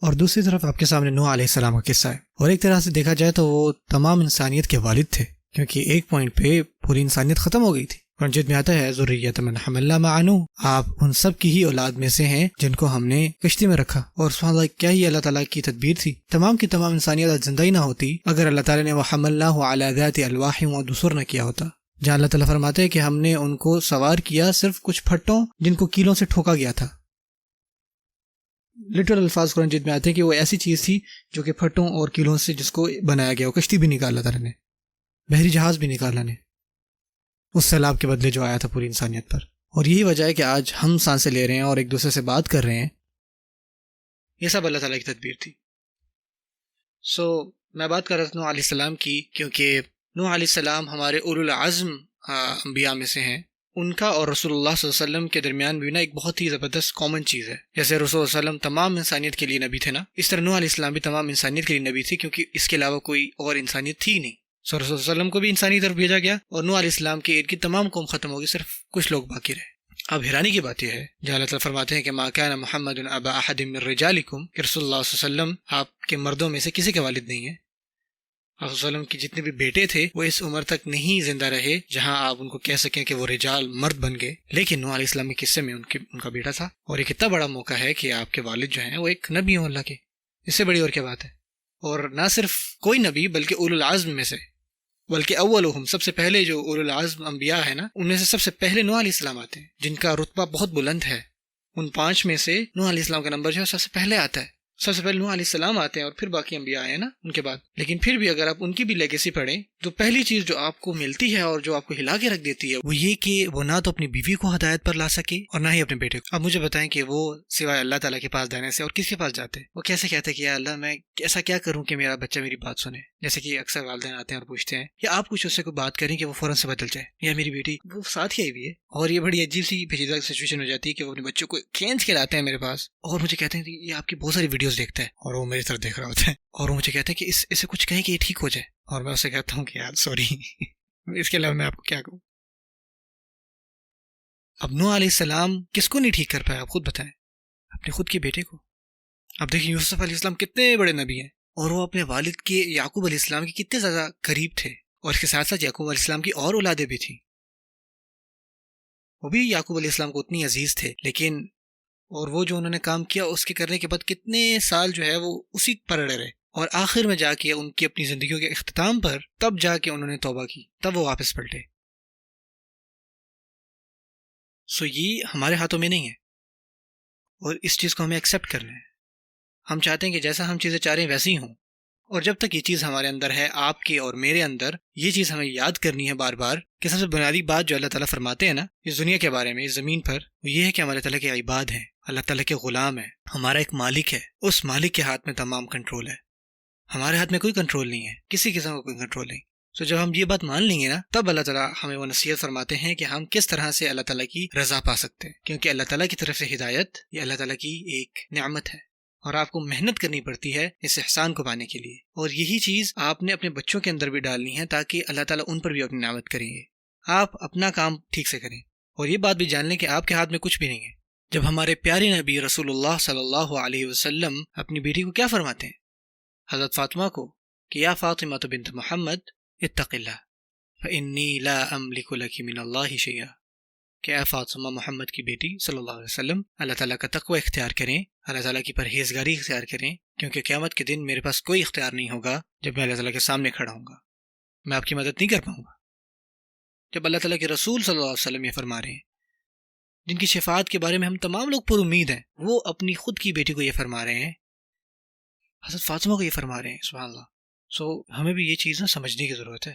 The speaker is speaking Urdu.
اور دوسری طرف آپ کے سامنے نوح علیہ السلام کا قصہ ہے، اور ایک طرح سے دیکھا جائے تو وہ تمام انسانیت کے والد تھے، کیونکہ ایک پوائنٹ پہ پوری انسانیت ختم ہو گئی تھی۔ قرآن میں آتا ہے ذریۃ من حملنا مع نوح، آپ ان سب کی ہی اولاد میں سے ہیں جن کو ہم نے کشتی میں رکھا۔ اور سبحان اللہ، کیا ہی اللہ تعالیٰ کی تدبیر تھی، تمام کی تمام انسانیت آج زندہ ہی نہ ہوتی اگر اللہ تعالیٰ نے وحملناہ علی ذات الواح ودسر نہ کیا ہوتا، جہاں اللہ تعالیٰ فرماتے ہیں کہ ہم نے ان کو سوار کیا صرف کچھ پھٹوں جن کو کیلوں سے ٹھوکا گیا تھا۔ لٹرل الفاظ قرآن میں آتے ہیں کہ وہ ایسی چیز تھی جو کہ پھٹوں اور کیلوں سے جس کو بنایا گیا، وہ کشتی بھی نکالا اللہ تعالیٰ نے، بحری جہاز بھی نکالا نے، اس سیلاب کے بدلے جو آیا تھا پوری انسانیت پر۔ اور یہی وجہ ہے کہ آج ہم سانسیں لے رہے ہیں اور ایک دوسرے سے بات کر رہے ہیں، یہ سب اللہ تعالیٰ کی تدبیر تھی۔ میں بات کر رہا تھا نوح علیہ السلام کی، کیونکہ نوح علیہ السلام ہمارے اولو العزم انبیاء میں سے ہیں۔ ان کا اور رسول اللہ صلی اللہ علیہ وسلم کے درمیان بھی نا ایک بہت ہی زبردست کامن چیز ہے۔ جیسے رسول اللہ علیہ وسلم تمام انسانیت کے لیے نبی تھے نا، اس طرح نوح علیہ السلام بھی تمام انسانیت کے لیے نبی تھے، کیونکہ اس کے علاوہ کوئی اور انسانیت تھی نہیں۔ رسول اللہ علیہ وسلم کو بھی انسانی طرف بھیجا گیا، اور نوح علیہ السلام کے ارد کی تمام قوم ختم ہوگی، صرف کچھ لوگ باقی رہے۔ اب حیرانی کی بات یہ ہے جہاں اللہ تعالیٰ فرماتے ہیں کہ ما کان محمد ابا احد من رجالکم، کہ رسول اللہ صلی اللہ علیہ وسلم آپ کے مردوں میں سے کسی کے والد نہیں ہیں۔ آپ صلی اللہ علیہ وسلم کی جتنے بھی بیٹے تھے وہ اس عمر تک نہیں زندہ رہے جہاں آپ ان کو کہہ سکیں کہ وہ رجال مرد بن گئے، لیکن نوح علیہ السلام کے قصے میں ان کا بیٹا تھا۔ اور یہ کتنا بڑا موقع ہے کہ آپ کے والد جو ہیں وہ ایک نبی ہوں اللہ کے، اس سے بڑی اور کیا بات ہے۔ اور نہ صرف کوئی نبی بلکہ اولو العزم میں سے، بلکہ اولہم، سب سے پہلے جو اولو العزم انبیاء ہے نا، ان میں سے سب سے پہلے نوح علیہ السلام آتے ہیں، جن کا رتبہ بہت بلند ہے۔ ان 5 میں سے نوح علیہ السلام کا نمبر جو ہے سب سے پہلے آتا ہے۔ سب سے پہلے نوح علیہ السلام آتے ہیں اور پھر باقی انبیاء آئے ہیں نا ان کے بعد۔ لیکن پھر بھی اگر آپ ان کی بھی لیگیسی پڑھیں تو پہلی چیز جو آپ کو ملتی ہے اور جو آپ کو ہلا کے رکھ دیتی ہے وہ یہ کہ وہ نہ تو اپنی بیوی کو ہدایت پر لا سکے اور نہ ہی اپنے بیٹے کو۔ اب مجھے بتائیں کہ وہ سوائے اللہ تعالیٰ کے پاس جانے سے اور کس کے پاس جاتے؟ وہ کیسے کہتے ہیں کہ یا اللہ میں ایسا کیا کروں کہ میرا بچہ میری بات سنے؟ جیسے کہ اکثر والدین آتے ہیں اور پوچھتے ہیں، یا آپ کچھ اس سے کوئی بات کریں کہ وہ فوراً سے بدل جائے، یا میری بیٹی وہ ساتھ ہی آئی ہوئی ہے۔ اور یہ بڑی عجیب سی پیچیدہ سچویشن ہو جاتی ہے کہ وہ اپنے بچوں کو کھینچ کے لاتے ہیں میرے پاس اور مجھے کہتے ہیں کہ یہ آپ کی بہت ساری ویڈیوز دیکھتا ہے، اور وہ میری طرف دیکھ رہا ہوتا ہے، اور وہ مجھے کہتے ہیں کہ اسے کچھ کہیں کہ یہ ٹھیک ہو جائے، اور میں اسے کہتا ہوں کہ یار سوری، اس کے علاوہ میں آپ کو کیا کہوں۔ اب نوح علیہ السلام کس کو نہیں ٹھیک کر پایا؟ آپ خود بتائیں، اپنے خود کے بیٹے کو۔ اب دیکھیں یوسف علیہ السلام کتنے بڑے نبی ہیں، اور وہ اپنے والد کے یعقوب علیہ السلام کے کتنے زیادہ قریب تھے، اور اس کے ساتھ ساتھ یعقوب علیہ السلام کی اور اولادیں بھی تھیں، وہ بھی یعقوب علیہ السلام کو اتنی عزیز تھے، لیکن اور وہ جو انہوں نے کام کیا اس کے کرنے کے بعد کتنے سال جو ہے وہ اسی پر اڑے رہے، اور آخر میں جا کے ان کی اپنی زندگیوں کے اختتام پر تب جا کے انہوں نے توبہ کی، تب وہ واپس پلٹے۔ یہ ہمارے ہاتھوں میں نہیں ہے، اور اس چیز کو ہمیں ایکسیپٹ کرنا ہے۔ ہم چاہتے ہیں کہ جیسا ہم چیزیں چاہ رہے ہیں ویسے ہی ہوں، اور جب تک یہ چیز ہمارے اندر ہے، آپ کے اور میرے اندر، یہ چیز ہمیں یاد کرنی ہے بار بار کہ سب سے بنیادی بات جو اللہ تعالیٰ فرماتے ہیں نا اس دنیا کے بارے میں، اس زمین پر، وہ یہ ہے کہ ہم اللہ تعالیٰ کے عباد ہیں، اللہ تعالیٰ کے غلام ہیں، ہمارا ایک مالک ہے، اس مالک کے ہاتھ میں تمام کنٹرول ہے، ہمارے ہاتھ میں کوئی کنٹرول نہیں ہے، کسی قسم کا کوئی کنٹرول نہیں۔ جب ہم یہ بات مان لیں گے نا، تب اللہ تعالیٰ ہمیں وہ نصیحت فرماتے ہیں کہ ہم کس طرح سے اللہ تعالیٰ کی رضا پا سکتے ہیں، کیونکہ اللہ تعالیٰ کی طرف سے ہدایت یہ اللہ تعالیٰ کی ایک نعمت ہے، اور آپ کو محنت کرنی پڑتی ہے اس احسان کو پانے کے لیے، اور یہی چیز آپ نے اپنے بچوں کے اندر بھی ڈالنی ہے تاکہ اللہ تعالیٰ ان پر بھی اپنی نعمت کریں گے۔ آپ اپنا کام ٹھیک سے کریں، اور یہ بات بھی جان لیں کہ آپ کے ہاتھ میں کچھ بھی نہیں ہے۔ جب ہمارے پیارے نبی رسول اللہ صلی اللہ علیہ وسلم اپنی بیٹی کو کیا فرماتے ہیں، حضرت فاطمہ کو، کہ یا فاطمہ بنت محمد اتق اللہ فإنی لا املک لک من اللہ شیئا، کہ اے فاطمہ محمد کی بیٹی صلی اللہ علیہ وسلم، اللہ تعالیٰ کا تقوی اختیار کریں، اللہ تعالیٰ کی پرہیزگاری اختیار کریں، کیونکہ قیامت کے دن میرے پاس کوئی اختیار نہیں ہوگا جب میں اللہ تعالیٰ کے سامنے کھڑا ہوں گا، میں آپ کی مدد نہیں کر پاؤں گا۔ جب اللہ تعالیٰ کے رسول صلی اللہ علیہ وسلم یہ فرما رہے ہیں، جن کی شفاعت کے بارے میں ہم تمام لوگ پر امید ہیں، وہ اپنی خود کی بیٹی کو یہ فرما رہے ہیں، حضرت فاطمہ کو یہ فرما رہے ہیں، سبحان اللہ۔ ہمیں بھی یہ چیز سمجھنے کی ضرورت ہے